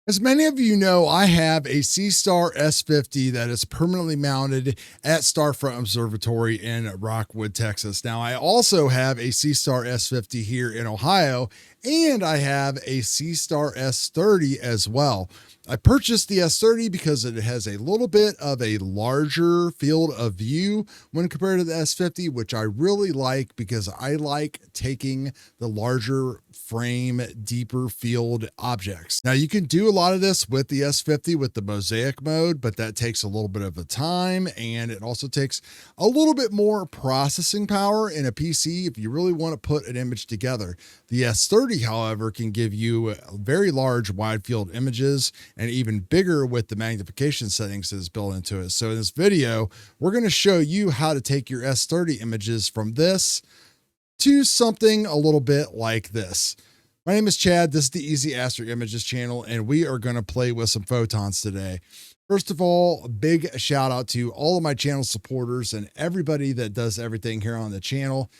As many of you know, I have a Seestar S50 that is permanently mounted at StarFront Observatory in Rockwood, Texas. Now, I also have a Seestar S50 here in Ohio, and I have a Seestar S30 as well. I purchased the S30 because it has a little bit of a larger field of view when compared to the S50, which I really like because I like taking the larger frame, deeper field objects. Now, you can do a lot of this with the S50 with the mosaic mode, but that takes a little bit of a time, and it also takes a little bit more processing power in a PC if you really want to put an image together. The S30, however, can give you very large wide field images and even bigger with the magnification settings that is built into it. So in this video, we're going to show you how to take your S30 images from this to something a little bit like this. My name is Chad. This is the Easy Astro Images channel, and we are going to play with some photons today. First of all, a big shout out to all of my channel supporters and everybody that does everything here on the channel.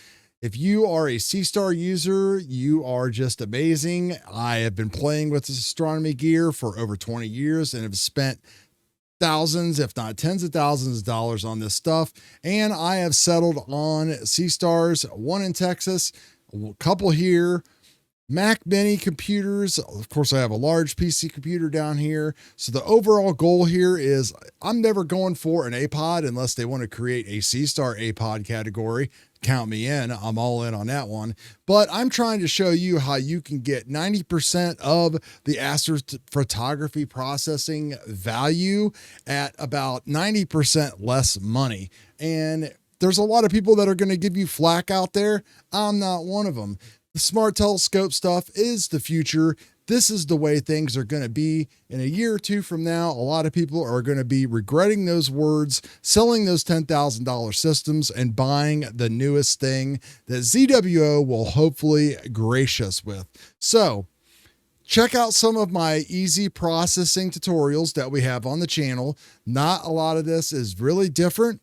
If you are a Seestar user, you are just amazing. I have been playing with this astronomy gear for over 20 years and have spent thousands, if not tens of thousands of dollars on this stuff. And I have settled on Seestars, one in Texas, a couple here, Mac Mini computers. Of course, I have a large PC computer down here. So the overall goal here is I'm never going for an APOD unless they want to create a Seestar APOD category. Count me in. I'm all in on that one. But I'm trying to show you how you can get 90% of the astrophotography processing value at about 90% less money. And there's a lot of people that are going to give you flack out there. I'm not one of them. The smart telescope stuff is the future. This is the way things are going to be in a year or two from now. A lot of people are going to be regretting those words, selling those $10,000 systems and buying the newest thing that ZWO will hopefully grace us with. So check out some of my easy processing tutorials that we have on the channel. Not a lot of this is really different.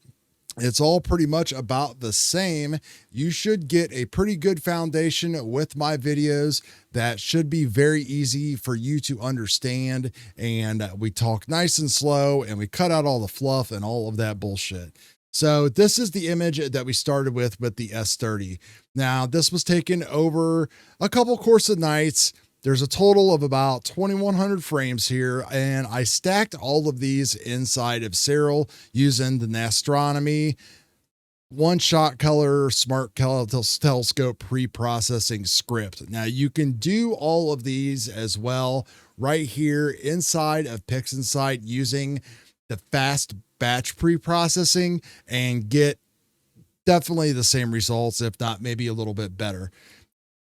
It's all pretty much about the same. You should get a pretty good foundation with my videos that should be very easy for you to understand. And we talk nice and slow and we cut out all the fluff and all of that bullshit. So this is the image that we started with the S30. Now, this was taken over a couple course of nights. There's a total of about 2,100 frames here, and I stacked all of these inside of Serial using the Nastronomy one-shot color smart telescope pre-processing script. Now, you can do all of these as well right here inside of Pixinsight using the fast batch pre-processing and get definitely the same results, if not maybe a little bit better.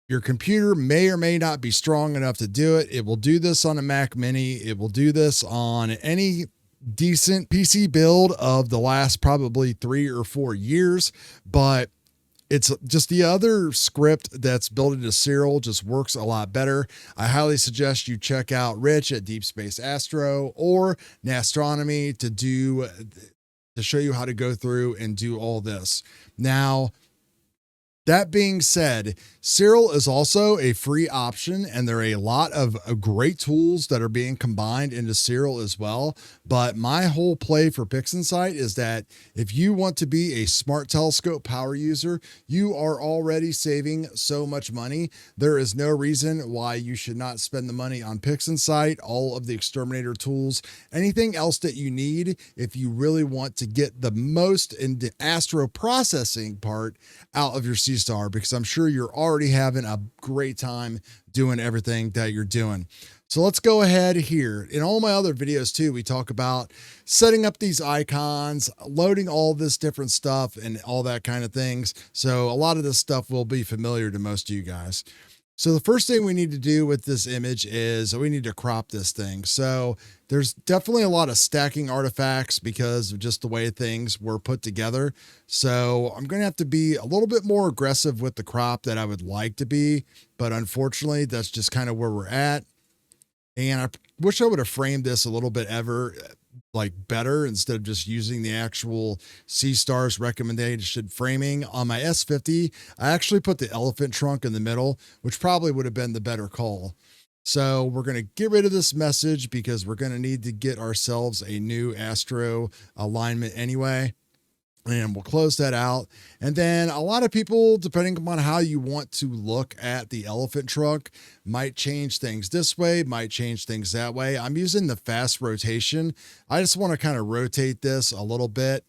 Your computer may or may not be strong enough to do it. It will do this on a Mac Mini. It will do this on any decent PC build of the last probably 3 or 4 years, but it's just the other script that's built into Serial just works a lot better. I highly suggest you check out Rich at Deep Space Astro or Nastronomy to show you how to go through and do all this. Now, that being said, Serial is also a free option, and there are a lot of great tools that are being combined into Serial as well. But my whole play for Pixinsight is that if you want to be a smart telescope power user, you are already saving so much money. There is no reason why you should not spend the money on Pixinsight, all of the exterminator tools, anything else that you need if you really want to get the most in the astro processing part out of your Seestar, because I'm sure you're already having a great time doing everything that you're doing. So let's go ahead here. In all my other videos too, we talk about setting up these icons, loading all this different stuff and all that kind of things. So a lot of this stuff will be familiar to most of you guys. So the first thing we need to do with this image is we need to crop this thing. So there's definitely a lot of stacking artifacts because of just the way things were put together. So I'm going to have to be a little bit more aggressive with the crop that I would like to be, but unfortunately that's just kind of where we're at. And I wish I would have framed this a little bit better instead of just using the actual Seestar's recommended framing. On my S50, I actually put the elephant trunk in the middle, which probably would have been the better call. So we're going to get rid of this message because we're going to need to get ourselves a new Astro alignment anyway. And we'll close that out. And then a lot of people, depending upon how you want to look at the elephant trunk, might change things this way, might change things that way. I'm using the fast rotation. I just want to kind of rotate this a little bit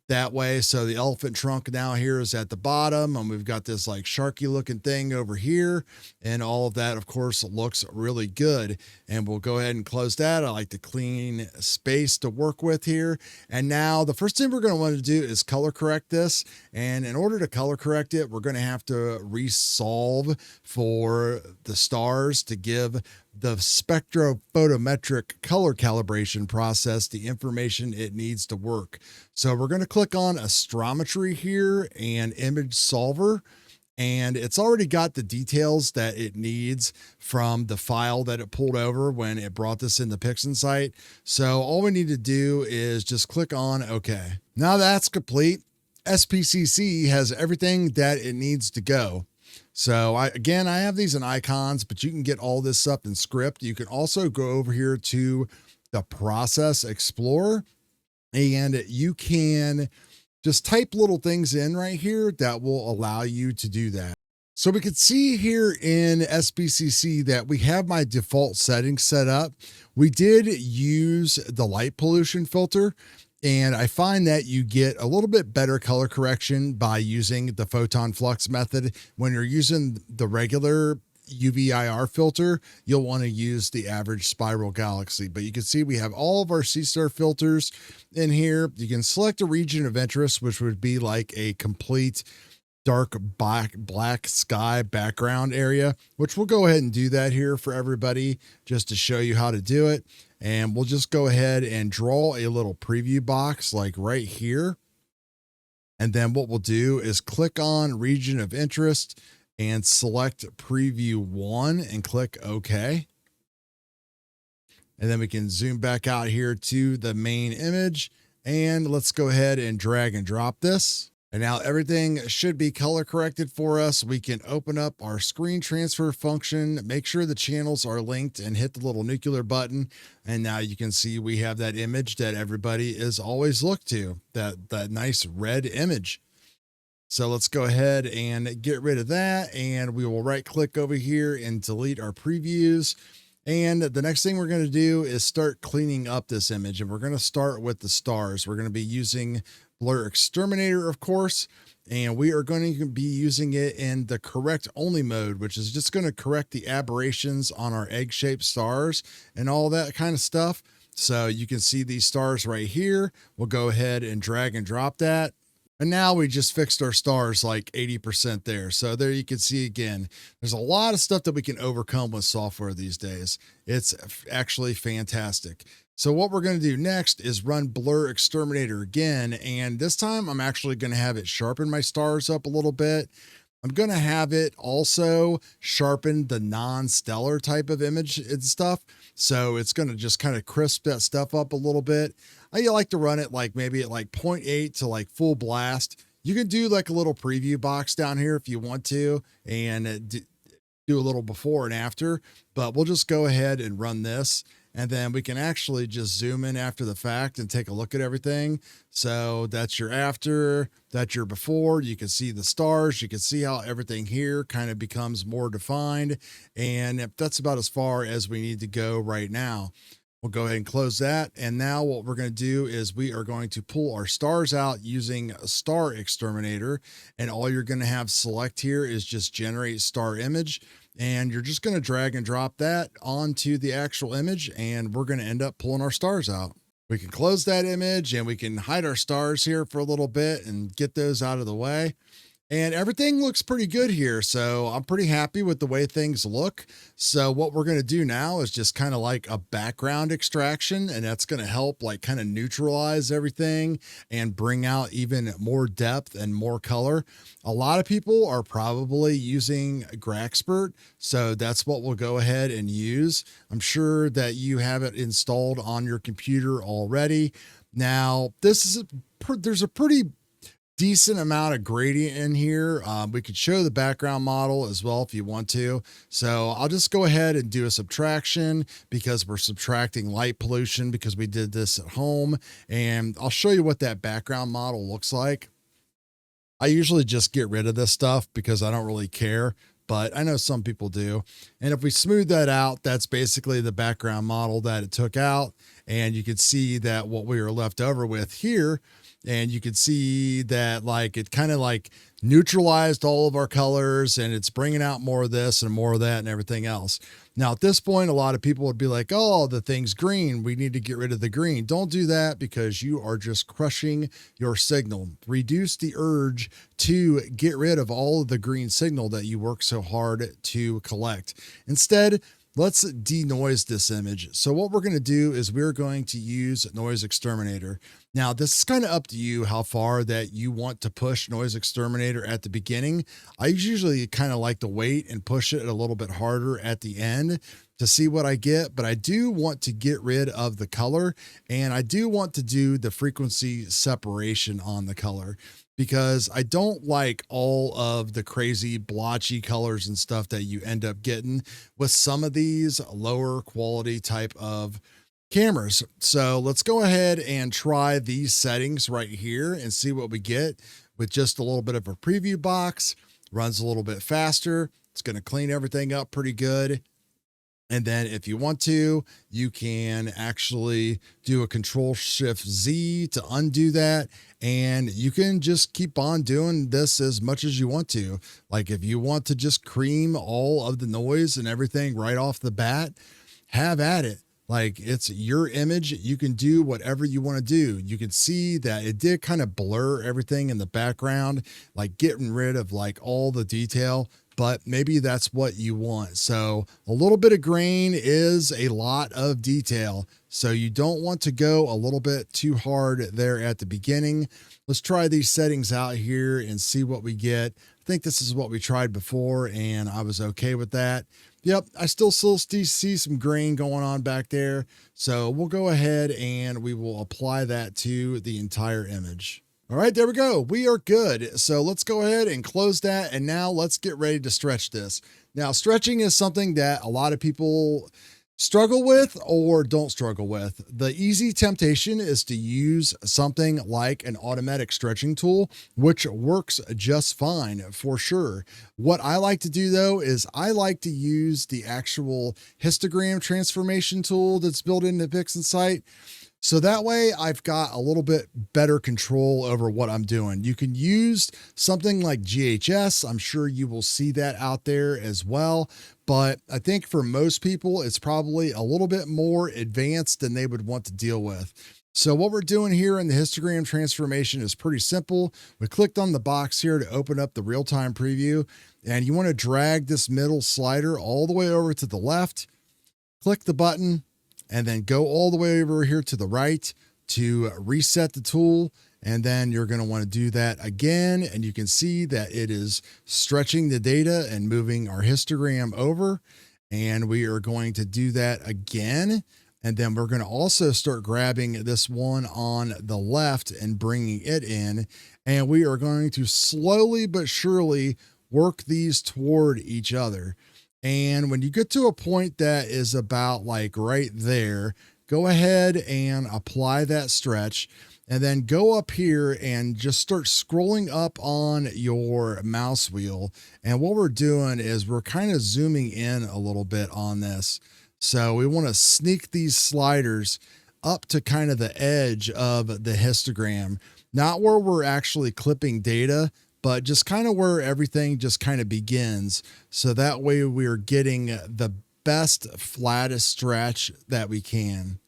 that way. So the elephant trunk now here is at the bottom, and we've got this like sharky looking thing over here, and all of that of course looks really good. And we'll go ahead and close that. I like the clean space to work with here. And now the first thing we're going to want to do is color correct this. And in order to color correct it, we're going to have to resolve for the stars to give the spectrophotometric color calibration process the information it needs to work. So we're going to click on astrometry here and image solver, and it's already got the details that it needs from the file that it pulled over when it brought this in the Pixinsight. So all we need to do is just click on OK. Now that's complete. SPCC has everything that it needs to go. So I have these in icons, but you can get all this stuff in script. You can also go over here to the Process Explorer, and you can just type little things in right here that will allow you to do that. So we can see here in SPCC that we have my default settings set up. We did use the light pollution filter, and I find that you get a little bit better color correction by using the photon flux method. When you're using the regular UV-IR filter, you'll want to use the average spiral galaxy. But you can see we have all of our Seestar filters in here. You can select a region of interest, which would be like a complete dark black sky background area, which we'll go ahead and do that here for everybody just to show you how to do it. And we'll just go ahead and draw a little preview box like right here. And then what we'll do is click on region of interest and select preview 1 and click OK. And then we can zoom back out here to the main image, and let's go ahead and drag and drop this. And now everything should be color corrected for us. We can open up our screen transfer function, make sure the channels are linked, and hit the little nuclear button. And now you can see we have that image that everybody is always looked to, that nice red image. So let's go ahead and get rid of that. And we will right click over here and delete our previews. And the next thing we're going to do is start cleaning up this image. And we're going to start with the stars. We're going to be using Blur Exterminator, of course, and we are going to be using it in the correct only mode, which is just going to correct the aberrations on our egg-shaped stars and all that kind of stuff. So you can see these stars right here. We'll go ahead and drag and drop that. And now we just fixed our stars like 80% there. So there you can see again, there's a lot of stuff that we can overcome with software these days. It's actually fantastic. So what we're going to do next is run Blur Exterminator again. And this time I'm actually going to have it sharpen my stars up a little bit. I'm going to have it also sharpen the non-stellar type of image and stuff. So it's going to just kind of crisp that stuff up a little bit. I like to run it like maybe at like 0.8 to like full blast. You can do like a little preview box down here if you want to, and do a little before and after, but we'll just go ahead and run this. And then we can actually just zoom in after the fact and take a look at everything. So that's your after, that's your before. You can see the stars. You can see how everything here kind of becomes more defined. And that's about as far as we need to go right now. We'll go ahead and close that. And now what we're going to do is we are going to pull our stars out using a Star Exterminator. And all you're going to have select here is just generate star image. And you're just going to drag and drop that onto the actual image, and we're going to end up pulling our stars out. We can close that image and we can hide our stars here for a little bit and get those out of the way. And everything looks pretty good here. So I'm pretty happy with the way things look. So what we're going to do now is just kind of like a background extraction, and that's going to help like kind of neutralize everything and bring out even more depth and more color. A lot of people are probably using Graxpert, so that's what we'll go ahead and use. I'm sure that you have it installed on your computer already. Now, there's a pretty decent amount of gradient in here. We could show the background model as well if you want to. So I'll just go ahead and do a subtraction because we're subtracting light pollution because we did this at home. And I'll show you what that background model looks like. I usually just get rid of this stuff because I don't really care, but I know some people do. And if we smooth that out, that's basically the background model that it took out. And you can see that what we were left over with here, and you can see that like it kind of like neutralized all of our colors, and it's bringing out more of this and more of that and everything else. Now at this point, a lot of people would be like, oh, the thing's green, we need to get rid of the green. Don't do that because you are just crushing your signal. Reduce the urge to get rid of all of the green signal that you work so hard to collect. Instead, let's denoise this image. So what we're going to do is we're going to use Noise Exterminator. Now, this is kind of up to you how far that you want to push Noise Exterminator at the beginning. I usually kind of like to wait and push it a little bit harder at the end to see what I get, but I do want to get rid of the color, and I do want to do the frequency separation on the color, because I don't like all of the crazy blotchy colors and stuff that you end up getting with some of these lower quality type of cameras. So let's go ahead and try these settings right here and see what we get with just a little bit of a preview box. Runs a little bit faster. It's going to clean everything up pretty good. And then if you want to, you can actually do a Control-Shift-Z to undo that. And you can just keep on doing this as much as you want to. Like if you want to just cream all of the noise and everything right off the bat, have at it. Like it's your image. You can do whatever you want to do. You can see that it did kind of blur everything in the background, like getting rid of like all the detail, but maybe that's what you want. So a little bit of grain is a lot of detail. So you don't want to go a little bit too hard there at the beginning. Let's try these settings out here and see what we get. I think this is what we tried before and I was okay with that. Yep, I still see some grain going on back there. So we'll go ahead and we will apply that to the entire image. All right, there we go. We are good. So let's go ahead and close that. And now let's get ready to stretch this. Now, stretching is something that a lot of people struggle with or don't struggle with. The easy temptation is to use something like an automatic stretching tool, which works just fine for sure. What I like to do though is I like to use the actual histogram transformation tool that's built into Pixinsight. So that way I've got a little bit better control over what I'm doing. You can use something like GHS. I'm sure you will see that out there as well. But I think for most people, it's probably a little bit more advanced than they would want to deal with. So what we're doing here in the histogram transformation is pretty simple. We clicked on the box here to open up the real-time preview, and you want to drag this middle slider all the way over to the left, click the button, and then go all the way over here to the right to reset the tool. And then you're going to want to do that again. And you can see that it is stretching the data and moving our histogram over. And we are going to do that again. And then we're going to also start grabbing this one on the left and bringing it in. And we are going to slowly but surely work these toward each other. And when you get to a point that is about like right there, go ahead and apply that stretch, and then go up here and just start scrolling up on your mouse wheel. And what we're doing is we're kind of zooming in a little bit on this. So we want to sneak these sliders up to kind of the edge of the histogram, not where we're actually clipping data, but just kind of where everything just kind of begins. So that way we're getting the best, flattest stretch that we can.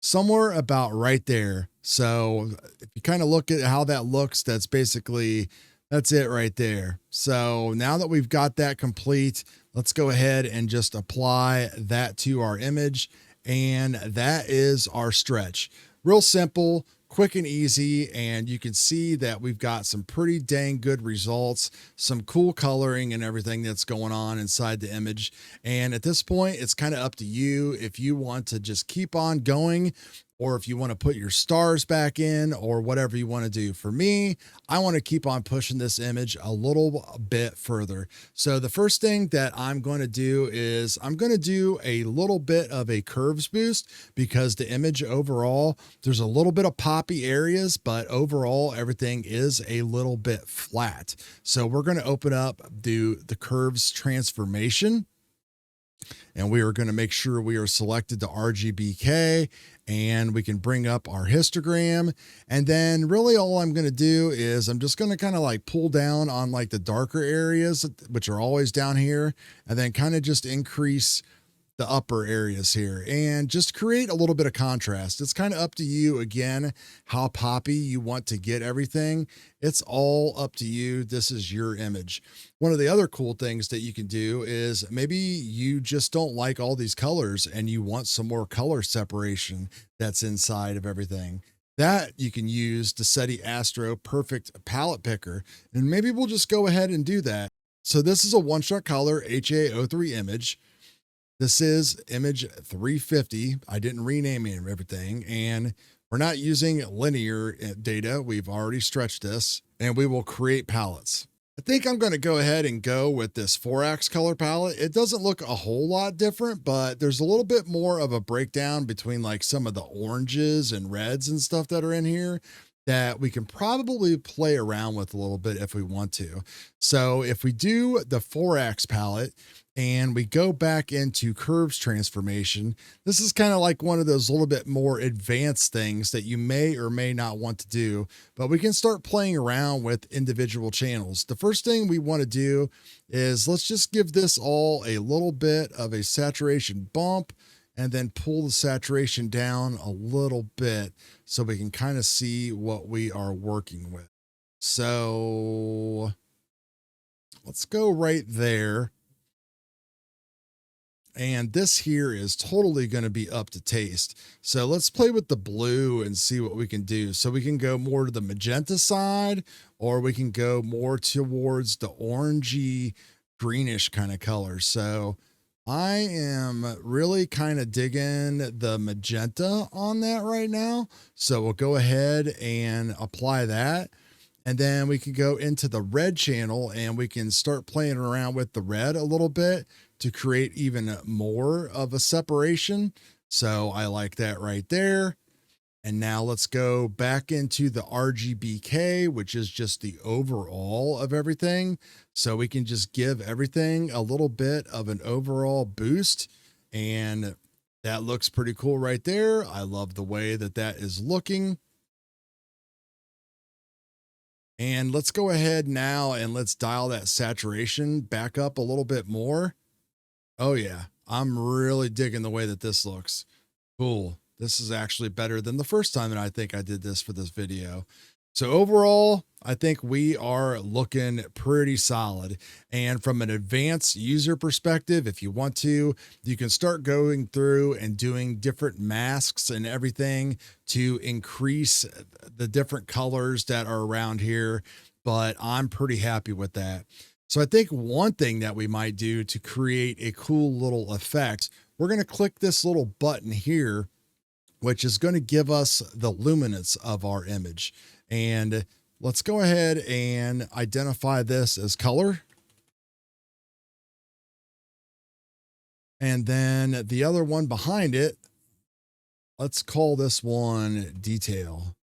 Somewhere about right there. So if you kind of look at how that looks, that's it right there. So now that we've got that complete, let's go ahead and just apply that to our image. And that is our stretch. Real simple, quick and easy, and you can see that we've got some pretty dang good results, some cool coloring and everything that's going on inside the image. And at this point, it's kind of up to you if you want to just keep on going or if you want to put your stars back in or whatever you want to do. For me, I want to keep on pushing this image a little bit further. So the first thing that I'm going to do is I'm going to do a little bit of a curves boost, because the image overall, there's a little bit of poppy areas, but overall everything is a little bit flat. So we're going to open up, do the curves transformation, and we are going to make sure we are selected to RGBK, and we can bring up our histogram. And then really all I'm going to do is I'm just going to kind of like pull down on like the darker areas, which are always down here, and then kind of just increase the upper areas here and just create a little bit of contrast. It's kind of up to you, again, how poppy you want to get everything. It's all up to you. This is your image. One of the other cool things that you can do is maybe you just don't like all these colors and you want some more color separation that's inside of everything. That you can use the SETI Astro Perfect Palette Picker, and maybe we'll just go ahead and do that. So this is a one-shot color HA03 image. This is image 350. I didn't rename it and everything, and we're not using linear data. We've already stretched this, and we will create palettes. I think I'm going to go ahead and go with this 4-ax color palette. It doesn't look a whole lot different, but there's a little bit more of a breakdown between like some of the oranges and reds and stuff that are in here that we can probably play around with a little bit if we want to. So if we do the 4-ax palette, and we go back into curves transformation, this is kind of like one of those little bit more advanced things that you may or may not want to do, but we can start playing around with individual channels. The first thing we want to do is let's just give this all a little bit of a saturation bump, and then pull the saturation down a little bit so we can kind of see what we are working with. So let's go right there. And this here is totally going to be up to taste. So let's play with the blue and see what we can do. So we can go more to the magenta side, or we can go more towards the orangey greenish kind of color. So I am really kind of digging the magenta on that right now. So we'll go ahead and apply that. And then we can go into the red channel and we can start playing around with the red a little bit to create even more of a separation. So I like that right there. And now let's go back into the RGBK, which is just the overall of everything. So we can just give everything a little bit of an overall boost. And that looks pretty cool right there. I love the way that that is looking. And let's go ahead now and let's dial that saturation back up a little bit more. Oh yeah, I'm really digging the way that this looks. Cool. This is actually better than the first time that I think I did this for this video. So overall, I think we are looking pretty solid. And from an advanced user perspective, if you want to, you can start going through and doing different masks and everything to increase the different colors that are around here. But I'm pretty happy with that. So I think one thing that we might do to create a cool little effect, we're going to click this little button here, which is going to give us the luminance of our image. And let's go ahead and identify this as color. And then the other one behind it, let's call this one detail.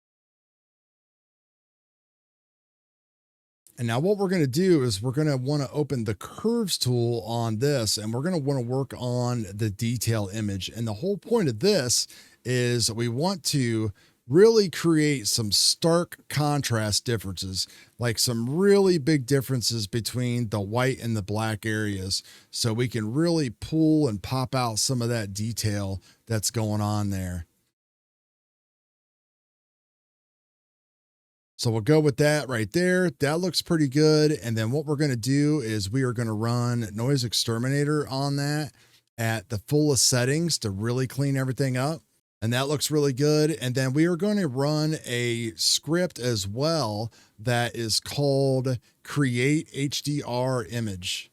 And now what we're going to do is we're going to want to open the curves tool on this, and we're going to want to work on the detail image. And the whole point of this is we want to really create some stark contrast differences, like some really big differences between the white and the black areas. So we can really pull and pop out some of that detail that's going on there. So we'll go with that right there. That looks pretty good. And then what we're going to do is we are going to run Noise Exterminator on that at the fullest settings to really clean everything up. And that looks really good. And then we are going to run a script as well that is called Create HDR Image.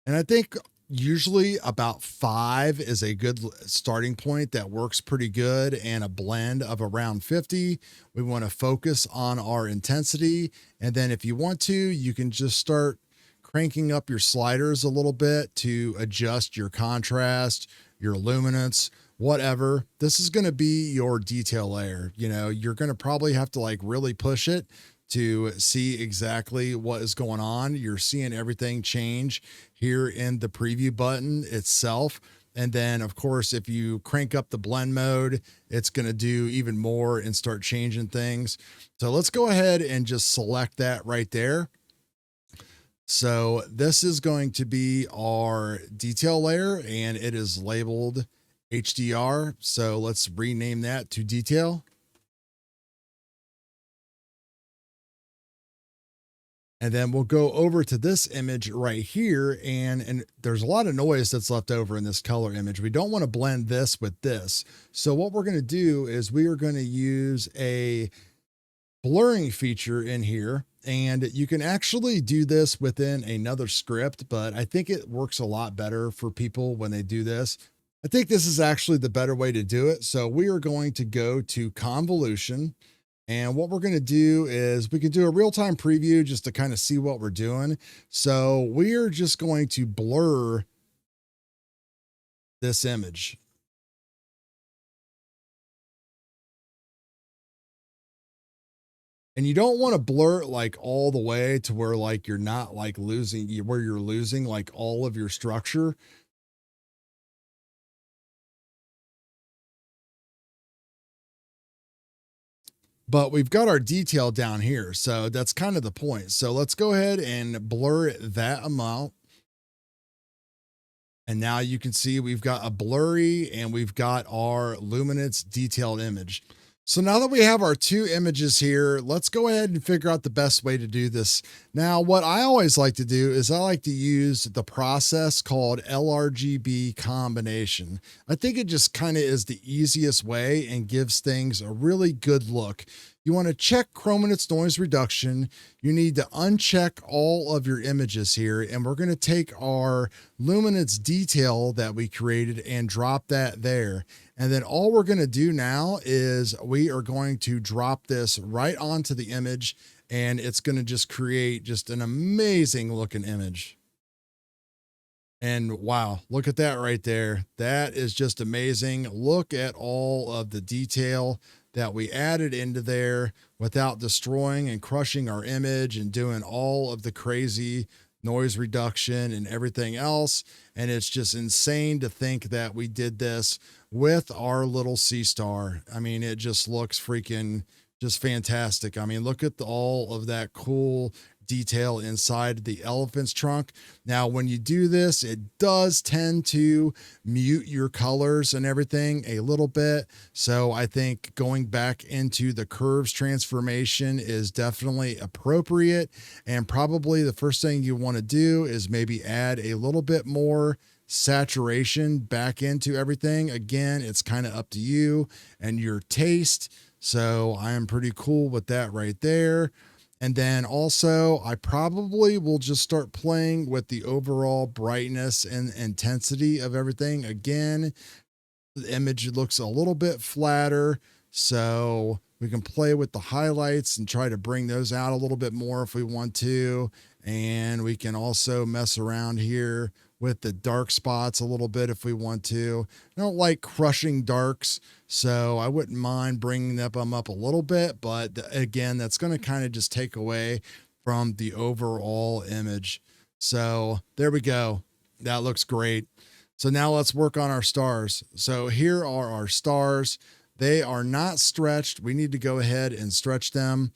And I think Usually about 5 is a good starting point that works pretty good, and a blend of around 50. We want to focus on our intensity. And then if you want to, you can just start cranking up your sliders a little bit to adjust your contrast, your luminance, whatever. This is going to be your detail layer. You know, you're going to probably have to like really push it to see exactly what is going on. You're seeing everything change here in the preview button itself. And then of course, if you crank up the blend mode, it's going to do even more and start changing things. So let's go ahead and just select that right there. So this is going to be our detail layer, and it is labeled HDR. So let's rename that to detail. And then we'll go over to this image right here, and there's a lot of noise that's left over in this color image. We don't want to blend this with this. So what we're going to do is we are going to use a blurring feature in here, and you can actually do this within another script, but I think it works a lot better for people when they do this. I think this is actually the better way to do it. So we are going to go to convolution. And what we're going to do is we can do a real-time preview just to kind of see what we're doing. So we are just going to blur this image. And you don't want to blur it like all the way to where like you're not like losing, where you're losing like all of your structure. But we've got our detail down here. So that's kind of the point. So let's go ahead and blur it that amount. And now you can see we've got a blurry and we've got our luminance detailed image. So now that we have our two images here, let's go ahead and figure out the best way to do this. Now, what I always like to do is I like to use the process called LRGB combination. I think it just kind of is the easiest way and gives things a really good look. You want to check chrominance noise reduction. You need to uncheck all of your images here, and we're going to take our luminance detail that we created and drop that there. And then all we're going to do now is we are going to drop this right onto the image, and it's going to just create just an amazing looking image. And wow, look at that right there. That is just amazing. Look at all of the detail that we added into there without destroying and crushing our image and doing all of the crazy noise reduction and everything else. And it's just insane to think that we did this with our little Seestar. I mean, it just looks freaking just fantastic. I mean, look at all of that cool detail inside the elephant's trunk. Now, when you do this, it does tend to mute your colors and everything a little bit. So I think going back into the curves transformation is definitely appropriate. And probably the first thing you want to do is maybe add a little bit more saturation back into everything. Again, it's kind of up to you and your taste. So I am pretty cool with that right there. And then also, I probably will just start playing with the overall brightness and intensity of everything. Again, the image looks a little bit flatter, so we can play with the highlights and try to bring those out a little bit more if we want to. And we can also mess around here with the dark spots a little bit if we want to. I don't like crushing darks, so I wouldn't mind bringing them up a little bit, but again, that's going to kind of just take away from the overall image. So there we go. That looks great. So now let's work on our stars. So here are our stars. They are not stretched. We need to go ahead and stretch them.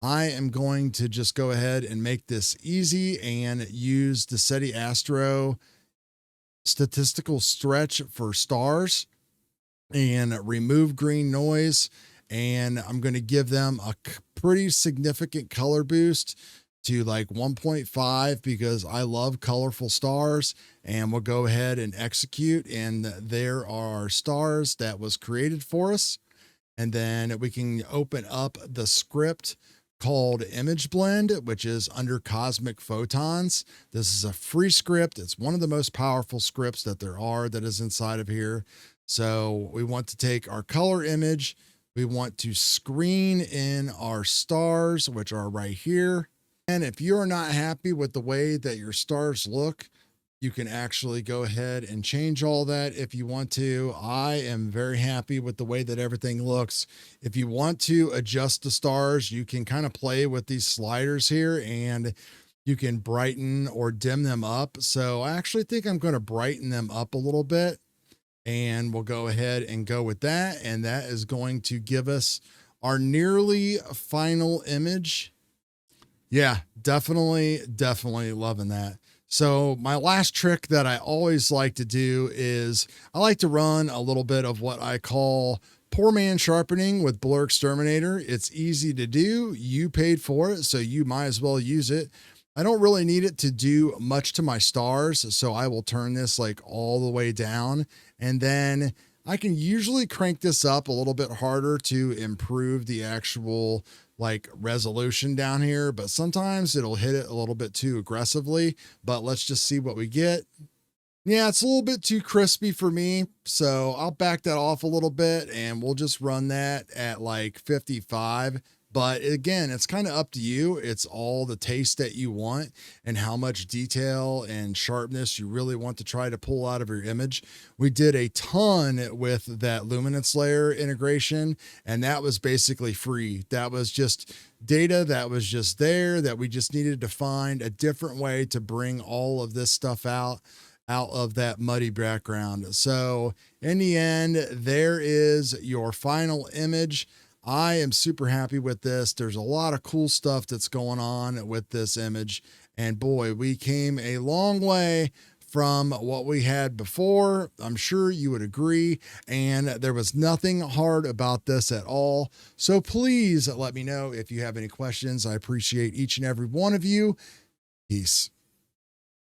I am going to just go ahead and make this easy and use the SETI ASTRO statistical stretch for stars and remove green noise. And I'm going to give them a pretty significant color boost to like 1.5 because I love colorful stars. And we'll go ahead and execute. And there are our stars that was created for us. And then we can open up the script called Image Blend, which is under Cosmic Photons. This is a free script. It's one of the most powerful scripts that there are that is inside of here. So we want to take our color image. We want to screen in our stars, which are right here. And if you're not happy with the way that your stars look, you can actually go ahead and change all that if you want to. I am very happy with the way that everything looks. If you want to adjust the stars, you can kind of play with these sliders here and you can brighten or dim them up. So I actually think I'm going to brighten them up a little bit, and we'll go ahead and go with that. And that is going to give us our nearly final image. Yeah, definitely loving that. So my last trick that I always like to do is I like to run a little bit of what I call poor man sharpening with Blur Exterminator. It's easy to do. You paid for it, so you might as well use it. I don't really need it to do much to my stars, so I will turn this like all the way down, and then I can usually crank this up a little bit harder to improve the actual like resolution down here, but sometimes it'll hit it a little bit too aggressively. But let's just see what we get. Yeah, it's a little bit too crispy for me, so I'll back that off a little bit and we'll just run that at like 55. But again, it's kind of up to you. It's all the taste that you want and how much detail and sharpness you really want to try to pull out of your image. We did a ton with that Luminance layer integration, and that was basically free. That was just data that was just there that we just needed to find a different way to bring all of this stuff out of that muddy background. So in the end, there is your final image. I am super happy with this. There's a lot of cool stuff that's going on with this image. And boy, we came a long way from what we had before. I'm sure you would agree. And there was nothing hard about this at all. So please let me know if you have any questions. I appreciate each and every one of you. Peace.